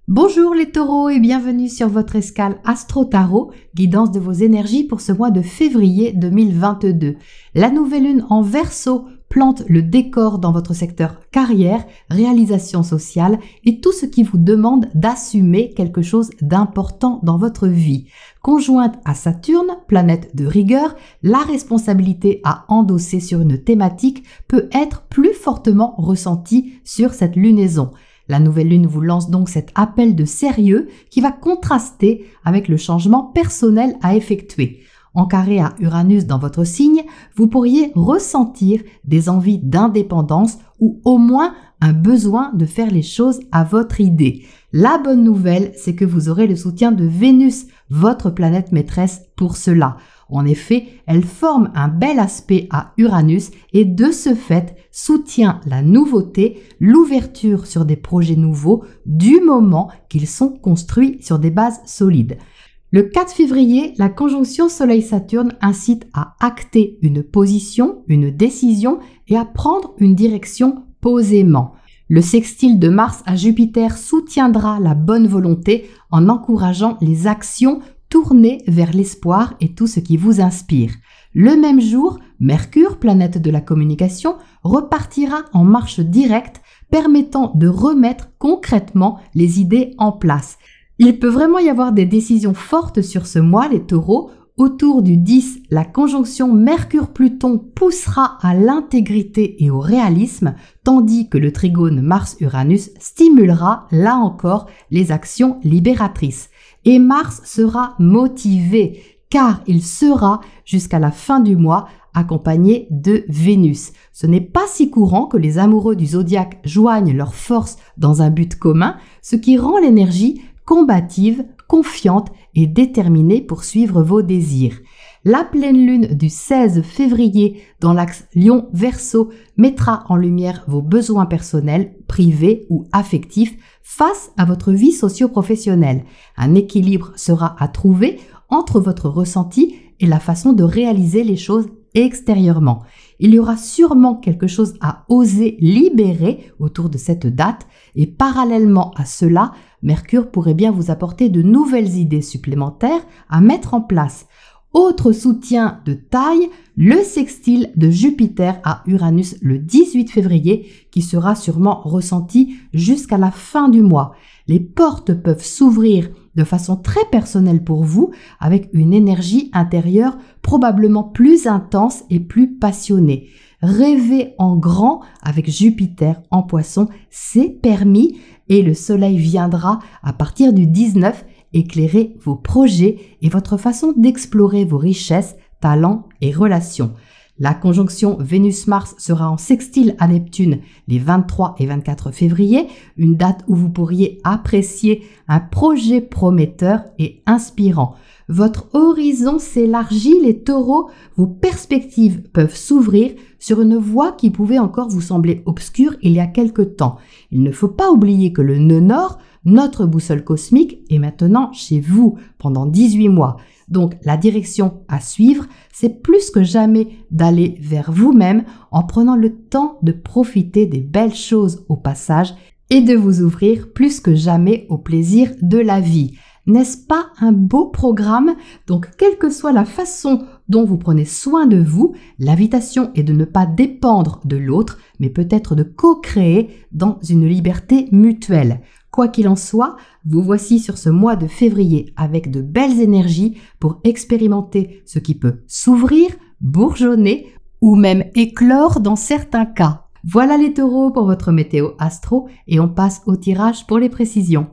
Bonjour les taureaux et bienvenue sur votre escale Astro Tarot, guidance de vos énergies pour ce mois de février 2022. La nouvelle lune en Verseau plante le décor dans votre secteur carrière, réalisation sociale et tout ce qui vous demande d'assumer quelque chose d'important dans votre vie. Conjointe à Saturne, planète de rigueur, la responsabilité à endosser sur une thématique peut être plus fortement ressentie sur cette lunaison. La nouvelle lune vous lance donc cet appel de sérieux qui va contraster avec le changement personnel à effectuer. Encarré à Uranus dans votre signe, vous pourriez ressentir des envies d'indépendance ou au moins un besoin de faire les choses à votre idée. La bonne nouvelle, c'est que vous aurez le soutien de Vénus, votre planète maîtresse, pour cela. En effet, elle forme un bel aspect à Uranus et de ce fait soutient la nouveauté, l'ouverture sur des projets nouveaux du moment qu'ils sont construits sur des bases solides. Le 4 février, la conjonction Soleil-Saturne incite à acter une position, une décision et à prendre une direction posément. Le sextile de Mars à Jupiter soutiendra la bonne volonté en encourageant les actions tournées vers l'espoir et tout ce qui vous inspire. Le même jour, Mercure, planète de la communication, repartira en marche directe, permettant de remettre concrètement les idées en place. Il peut vraiment y avoir des décisions fortes sur ce mois, les taureaux. Autour du 10, la conjonction Mercure-Pluton poussera à l'intégrité et au réalisme, tandis que le trigone Mars-Uranus stimulera, là encore, les actions libératrices. Et Mars sera motivé, car il sera, jusqu'à la fin du mois, accompagné de Vénus. Ce n'est pas si courant que les amoureux du zodiaque joignent leurs forces dans un but commun, ce qui rend l'énergie combative, confiante et déterminée pour suivre vos désirs. La pleine lune du 16 février dans l'axe Lion-Verseau mettra en lumière vos besoins personnels, privés ou affectifs face à votre vie socio-professionnelle. Un équilibre sera à trouver entre votre ressenti et la façon de réaliser les choses extérieurement. Il y aura sûrement quelque chose à oser libérer autour de cette date et parallèlement à cela, Mercure pourrait bien vous apporter de nouvelles idées supplémentaires à mettre en place. Autre soutien de taille, le sextile de Jupiter à Uranus le 18 février qui sera sûrement ressenti jusqu'à la fin du mois. Les portes peuvent s'ouvrir de façon très personnelle pour vous avec une énergie intérieure probablement plus intense et plus passionnée. Rêver en grand avec Jupiter en Poisson, c'est permis et le soleil viendra à partir du 19 éclairer vos projets et votre façon d'explorer vos richesses, talents et relations. La conjonction Vénus-Mars sera en sextile à Neptune les 23 et 24 février, une date où vous pourriez apprécier un projet prometteur et inspirant. Votre horizon s'élargit, les taureaux, vos perspectives peuvent s'ouvrir sur une voie qui pouvait encore vous sembler obscure il y a quelque temps. Il ne faut pas oublier que le nœud nord, notre boussole cosmique, est maintenant chez vous pendant 18 mois. Donc la direction à suivre, c'est plus que jamais d'aller vers vous-même en prenant le temps de profiter des belles choses au passage et de vous ouvrir plus que jamais au plaisir de la vie. N'est-ce pas un beau programme? Donc, quelle que soit la façon dont vous prenez soin de vous, l'invitation est de ne pas dépendre de l'autre, mais peut-être de co-créer dans une liberté mutuelle. Quoi qu'il en soit, vous voici sur ce mois de février avec de belles énergies pour expérimenter ce qui peut s'ouvrir, bourgeonner ou même éclore dans certains cas. Voilà les taureaux pour votre météo astro et on passe au tirage pour les précisions.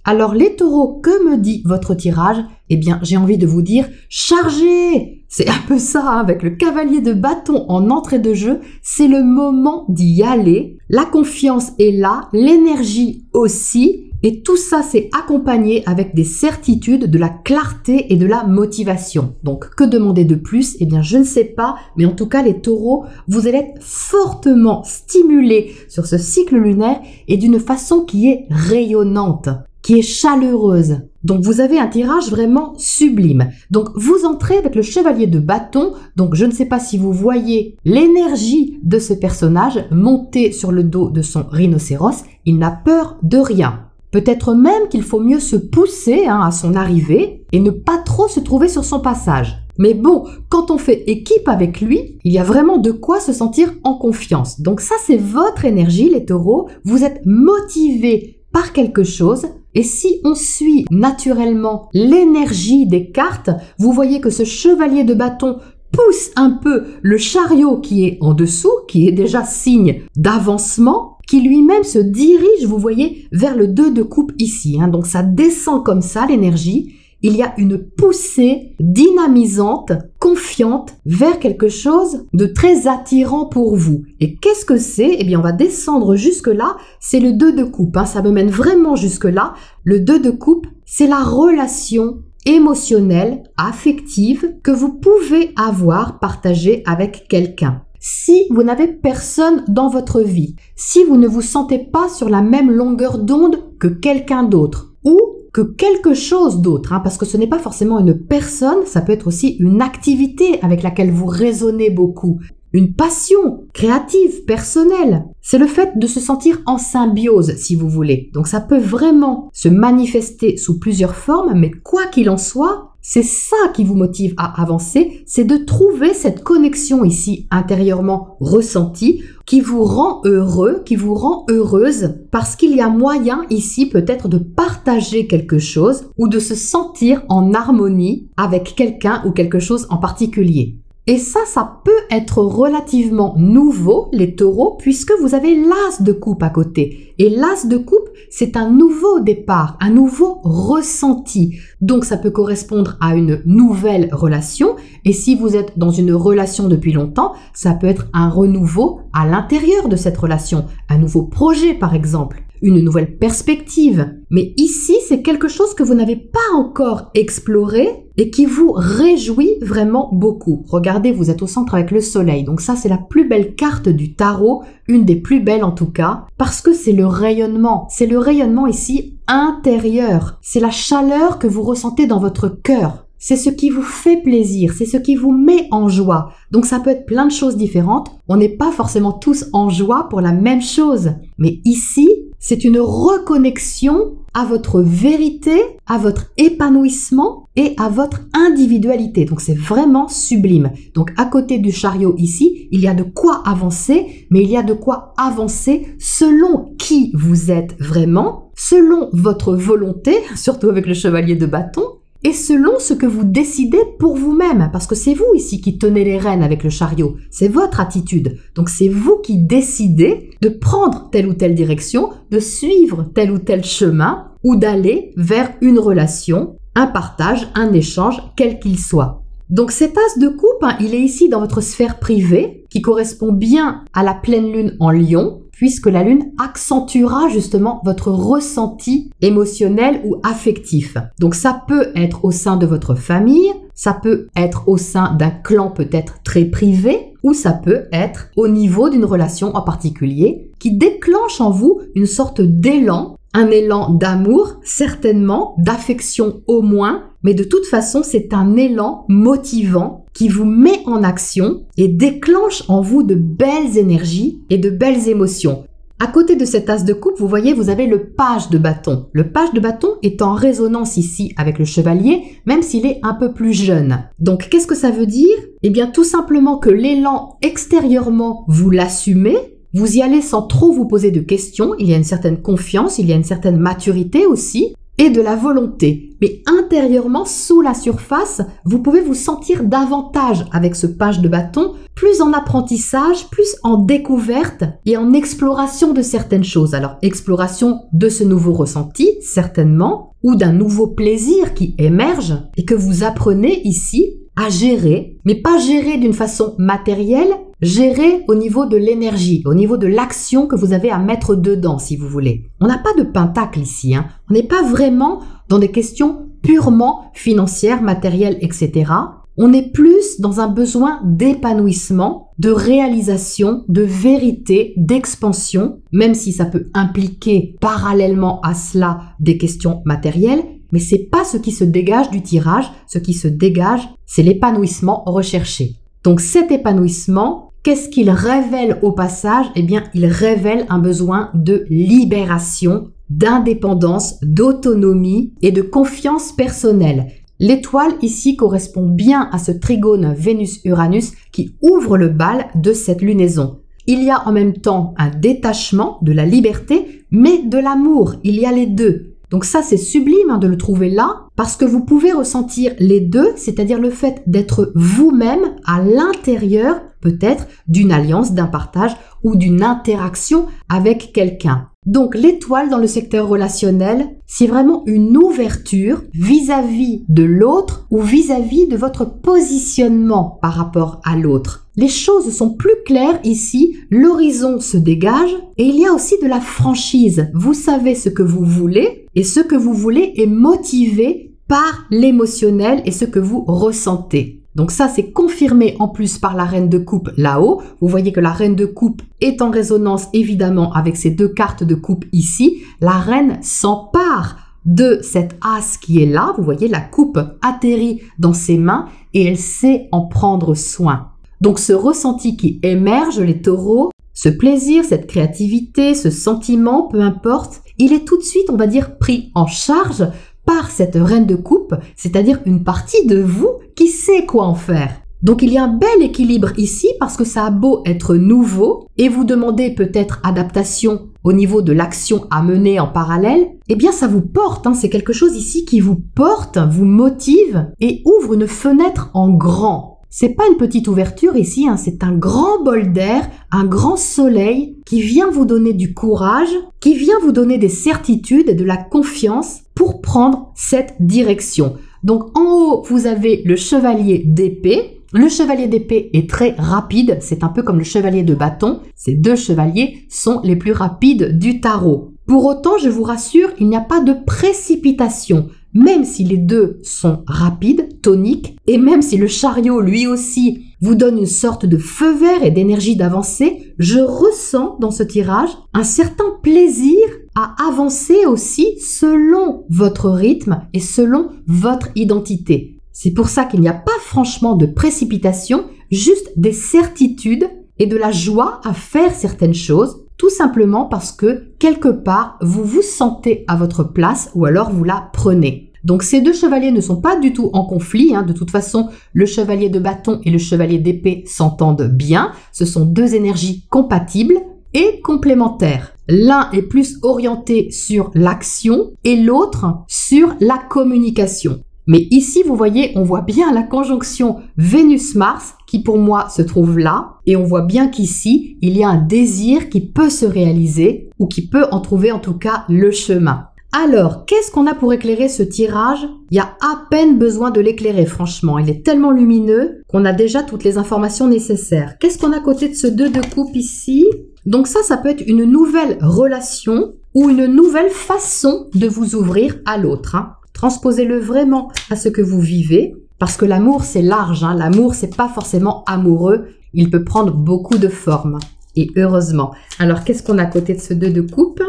Alors les taureaux, que me dit votre tirage? Eh bien, j'ai envie de vous dire, chargez! C'est un peu ça, hein, avec le cavalier de bâton en entrée de jeu, c'est le moment d'y aller. La confiance est là, l'énergie aussi, et tout ça c'est accompagné avec des certitudes, de la clarté et de la motivation. Donc, que demander de plus? Eh bien, je ne sais pas, mais en tout cas, les taureaux, vous allez être fortement stimulés sur ce cycle lunaire et d'une façon qui est rayonnante, qui est chaleureuse. Donc vous avez un tirage vraiment sublime. Donc vous entrez avec le chevalier de bâton. Donc je ne sais pas si vous voyez l'énergie de ce personnage monter sur le dos de son rhinocéros. Il n'a peur de rien. Peut-être même qu'il faut mieux se pousser à son arrivée et ne pas trop se trouver sur son passage. Mais bon, quand on fait équipe avec lui, il y a vraiment de quoi se sentir en confiance. Donc ça, c'est votre énergie, les taureaux. Vous êtes motivés par quelque chose. Et si on suit naturellement l'énergie des cartes, vous voyez que ce chevalier de bâton pousse un peu le chariot qui est en dessous, qui est déjà signe d'avancement, qui lui-même se dirige, vous voyez, vers le 2 de coupe ici. Donc ça descend comme ça, l'énergie. Il y a une poussée dynamisante, confiante, vers quelque chose de très attirant pour vous. Et qu'est-ce que c'est? Eh bien, on va descendre jusque-là. C'est le 2 de coupe. Ça me mène vraiment jusque-là. Le 2 de coupe, c'est la relation émotionnelle, affective, que vous pouvez avoir partagée avec quelqu'un. Si vous n'avez personne dans votre vie, si vous ne vous sentez pas sur la même longueur d'onde que quelqu'un d'autre, ou que quelque chose d'autre, parce que ce n'est pas forcément une personne, ça peut être aussi une activité avec laquelle vous résonnez beaucoup, une passion créative, personnelle. C'est le fait de se sentir en symbiose, si vous voulez. Donc ça peut vraiment se manifester sous plusieurs formes, mais quoi qu'il en soit, c'est ça qui vous motive à avancer, c'est de trouver cette connexion ici intérieurement ressentie qui vous rend heureux, qui vous rend heureuse parce qu'il y a moyen ici peut-être de partager quelque chose ou de se sentir en harmonie avec quelqu'un ou quelque chose en particulier. Et ça peut être relativement nouveau, les taureaux, puisque vous avez l'as de coupe à côté. Et l'as de coupe, c'est un nouveau départ, un nouveau ressenti. Donc ça peut correspondre à une nouvelle relation. Et si vous êtes dans une relation depuis longtemps, ça peut être un renouveau à l'intérieur de cette relation. Un nouveau projet, par exemple. Une nouvelle perspective. Mais ici, c'est quelque chose que vous n'avez pas encore exploré et qui vous réjouit vraiment beaucoup. Regardez, vous êtes au centre avec le soleil. Donc ça, c'est la plus belle carte du tarot, une des plus belles en tout cas, parce que c'est le rayonnement. C'est le rayonnement ici intérieur. C'est la chaleur que vous ressentez dans votre cœur. C'est ce qui vous fait plaisir, c'est ce qui vous met en joie. Donc ça peut être plein de choses différentes. On n'est pas forcément tous en joie pour la même chose. Mais ici, c'est une reconnexion à votre vérité, à votre épanouissement et à votre individualité. Donc c'est vraiment sublime. Donc à côté du chariot ici, il y a de quoi avancer, mais il y a de quoi avancer selon qui vous êtes vraiment, selon votre volonté, surtout avec le chevalier de bâton, et selon ce que vous décidez pour vous-même, parce que c'est vous ici qui tenez les rênes avec le chariot, c'est votre attitude. Donc c'est vous qui décidez de prendre telle ou telle direction, de suivre tel ou tel chemin, ou d'aller vers une relation, un partage, un échange, quel qu'il soit. Donc cet as de coupe, il est ici dans votre sphère privée, qui correspond bien à la pleine lune en Lion, puisque la lune accentuera justement votre ressenti émotionnel ou affectif. Donc ça peut être au sein de votre famille, ça peut être au sein d'un clan peut-être très privé, ou ça peut être au niveau d'une relation en particulier, qui déclenche en vous une sorte d'élan, un élan d'amour, certainement, d'affection au moins, mais de toute façon, c'est un élan motivant qui vous met en action et déclenche en vous de belles énergies et de belles émotions. À côté de cet as de coupe, vous voyez, vous avez le page de bâton. Le page de bâton est en résonance ici avec le chevalier, même s'il est un peu plus jeune. Donc, qu'est-ce que ça veut dire? Eh bien, tout simplement que l'élan extérieurement, vous l'assumez. Vous y allez sans trop vous poser de questions, il y a une certaine confiance, il y a une certaine maturité aussi, et de la volonté. Mais intérieurement, sous la surface, vous pouvez vous sentir davantage avec ce page de bâton, plus en apprentissage, plus en découverte et en exploration de certaines choses. Alors, exploration de ce nouveau ressenti, certainement, ou d'un nouveau plaisir qui émerge et que vous apprenez ici à gérer, mais pas gérer d'une façon matérielle, gérer au niveau de l'énergie, au niveau de l'action que vous avez à mettre dedans, si vous voulez. On n'a pas de pentacle ici, On n'est pas vraiment dans des questions purement financières, matérielles, etc. On est plus dans un besoin d'épanouissement, de réalisation, de vérité, d'expansion, même si ça peut impliquer parallèlement à cela des questions matérielles, mais c'est pas ce qui se dégage du tirage. Ce qui se dégage, c'est l'épanouissement recherché. Donc cet épanouissement, qu'est-ce qu'il révèle au passage? Eh bien, il révèle un besoin de libération d'indépendance, d'autonomie et de confiance personnelle. L'étoile ici correspond bien à ce trigone Vénus-Uranus qui ouvre le bal de cette lunaison. Il y a en même temps un détachement de la liberté, mais de l'amour. Il y a les deux. Donc ça, c'est sublime de le trouver là, parce que vous pouvez ressentir les deux, c'est-à-dire le fait d'être vous-même à l'intérieur, peut-être, d'une alliance, d'un partage ou d'une interaction avec quelqu'un. Donc l'étoile dans le secteur relationnel, c'est vraiment une ouverture vis-à-vis de l'autre ou vis-à-vis de votre positionnement par rapport à l'autre. Les choses sont plus claires ici, l'horizon se dégage et il y a aussi de la franchise. Vous savez ce que vous voulez et ce que vous voulez est motivé par l'émotionnel et ce que vous ressentez. Donc ça, c'est confirmé en plus par la reine de coupe là-haut. Vous voyez que la reine de coupe est en résonance évidemment avec ces deux cartes de coupe ici. La reine s'empare de cette as qui est là. Vous voyez, la coupe atterrit dans ses mains et elle sait en prendre soin. Donc ce ressenti qui émerge, les taureaux, ce plaisir, cette créativité, ce sentiment, peu importe, il est tout de suite, on va dire, pris en charge par cette reine de coupe, c'est-à-dire une partie de vous qui sait quoi en faire. Donc il y a un bel équilibre ici parce que ça a beau être nouveau et vous demandez peut-être adaptation au niveau de l'action à mener en parallèle, eh bien ça vous porte, c'est quelque chose ici qui vous porte, vous motive et ouvre une fenêtre en grand. C'est pas une petite ouverture ici, c'est un grand bol d'air, un grand soleil qui vient vous donner du courage, qui vient vous donner des certitudes et de la confiance pour prendre cette direction. Donc en haut, vous avez le chevalier d'épée. Le chevalier d'épée est très rapide, c'est un peu comme le chevalier de bâton. Ces deux chevaliers sont les plus rapides du tarot. Pour autant, je vous rassure, il n'y a pas de précipitation. Même si les deux sont rapides, toniques, et même si le chariot lui aussi vous donne une sorte de feu vert et d'énergie d'avancer, je ressens dans ce tirage un certain plaisir à avancer aussi selon votre rythme et selon votre identité. C'est pour ça qu'il n'y a pas franchement de précipitation, juste des certitudes et de la joie à faire certaines choses, tout simplement parce que quelque part vous vous sentez à votre place ou alors vous la prenez. Donc ces deux chevaliers ne sont pas du tout en conflit, de toute façon le chevalier de bâton et le chevalier d'épée s'entendent bien, ce sont deux énergies compatibles et complémentaires. L'un est plus orienté sur l'action et l'autre sur la communication. Mais ici, vous voyez, on voit bien la conjonction Vénus-Mars qui pour moi se trouve là. Et on voit bien qu'ici, il y a un désir qui peut se réaliser ou qui peut en trouver en tout cas le chemin. Alors, qu'est-ce qu'on a pour éclairer ce tirage? Il y a à peine besoin de l'éclairer, franchement. Il est tellement lumineux qu'on a déjà toutes les informations nécessaires. Qu'est-ce qu'on a à côté de ce 2 de coupe ici? Donc ça peut être une nouvelle relation ou une nouvelle façon de vous ouvrir à l'autre. Transposez-le vraiment à ce que vous vivez, parce que l'amour c'est large, l'amour c'est pas forcément amoureux, il peut prendre beaucoup de formes, et heureusement. Alors qu'est-ce qu'on a à côté de ce 2 de coupe?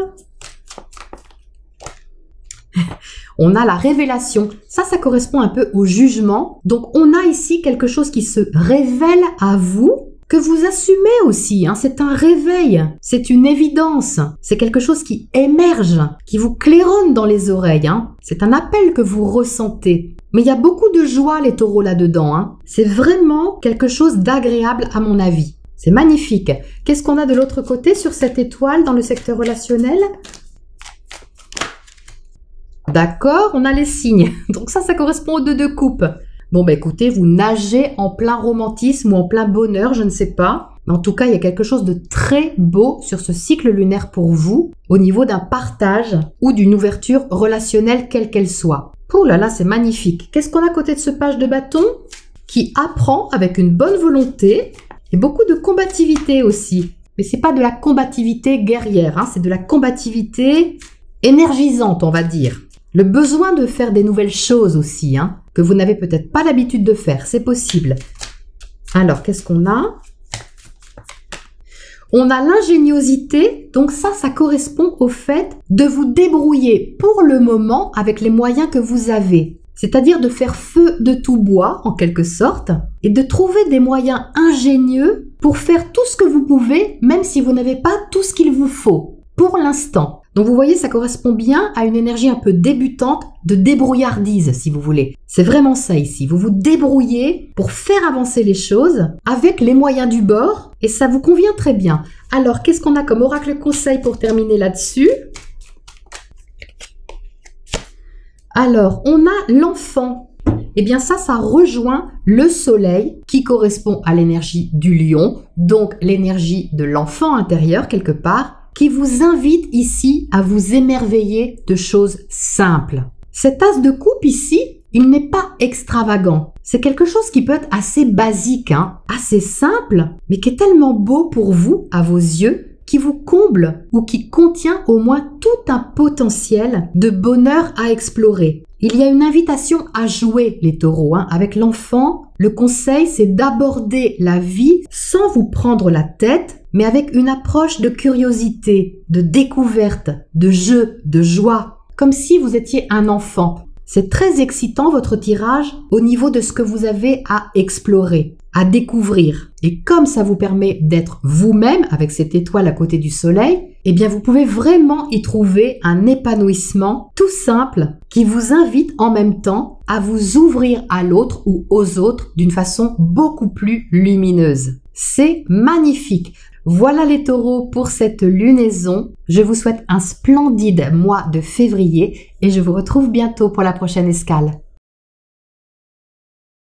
On a la révélation, ça correspond un peu au jugement, donc on a ici quelque chose qui se révèle à vous, que vous assumez aussi, c'est un réveil, c'est une évidence, c'est quelque chose qui émerge, qui vous claironne dans les oreilles, c'est un appel que vous ressentez. Mais il y a beaucoup de joie les taureaux là-dedans, c'est vraiment quelque chose d'agréable à mon avis. C'est magnifique. Qu'est-ce qu'on a de l'autre côté sur cette étoile dans le secteur relationnel? D'accord, on a les signes, donc ça correspond aux 2 de coupe. Bon, écoutez, vous nagez en plein romantisme ou en plein bonheur, je ne sais pas. Mais en tout cas, il y a quelque chose de très beau sur ce cycle lunaire pour vous, au niveau d'un partage ou d'une ouverture relationnelle, quelle qu'elle soit. Oh là là, c'est magnifique. Qu'est-ce qu'on a à côté de ce page de bâton? Qui apprend avec une bonne volonté et beaucoup de combativité aussi. Mais c'est pas de la combativité guerrière, c'est de la combativité énergisante, on va dire. Le besoin de faire des nouvelles choses aussi, que vous n'avez peut-être pas l'habitude de faire, c'est possible. Alors, qu'est-ce qu'on a? On a l'ingéniosité, donc ça correspond au fait de vous débrouiller pour le moment avec les moyens que vous avez. C'est-à-dire de faire feu de tout bois, en quelque sorte, et de trouver des moyens ingénieux pour faire tout ce que vous pouvez, même si vous n'avez pas tout ce qu'il vous faut, pour l'instant. Donc vous voyez, ça correspond bien à une énergie un peu débutante, de débrouillardise si vous voulez. C'est vraiment ça ici. Vous vous débrouillez pour faire avancer les choses avec les moyens du bord et ça vous convient très bien. Alors, qu'est-ce qu'on a comme oracle conseil pour terminer là-dessus? Alors, on a l'enfant. Eh bien ça rejoint le soleil qui correspond à l'énergie du lion, donc l'énergie de l'enfant intérieur quelque part, qui vous invite ici à vous émerveiller de choses simples. Cet as de coupe ici, il n'est pas extravagant. C'est quelque chose qui peut être assez basique, assez simple, mais qui est tellement beau pour vous, à vos yeux, qui vous comble ou qui contient au moins tout un potentiel de bonheur à explorer. Il y a une invitation à jouer, les taureaux. Avec l'enfant, le conseil, c'est d'aborder la vie sans vous prendre la tête, mais avec une approche de curiosité, de découverte, de jeu, de joie, comme si vous étiez un enfant. C'est très excitant votre tirage au niveau de ce que vous avez à explorer, à découvrir. Et comme ça vous permet d'être vous-même avec cette étoile à côté du soleil, eh bien vous pouvez vraiment y trouver un épanouissement tout simple qui vous invite en même temps à vous ouvrir à l'autre ou aux autres d'une façon beaucoup plus lumineuse. C'est magnifique. Voilà les taureaux pour cette lunaison. Je vous souhaite un splendide mois de février et je vous retrouve bientôt pour la prochaine escale.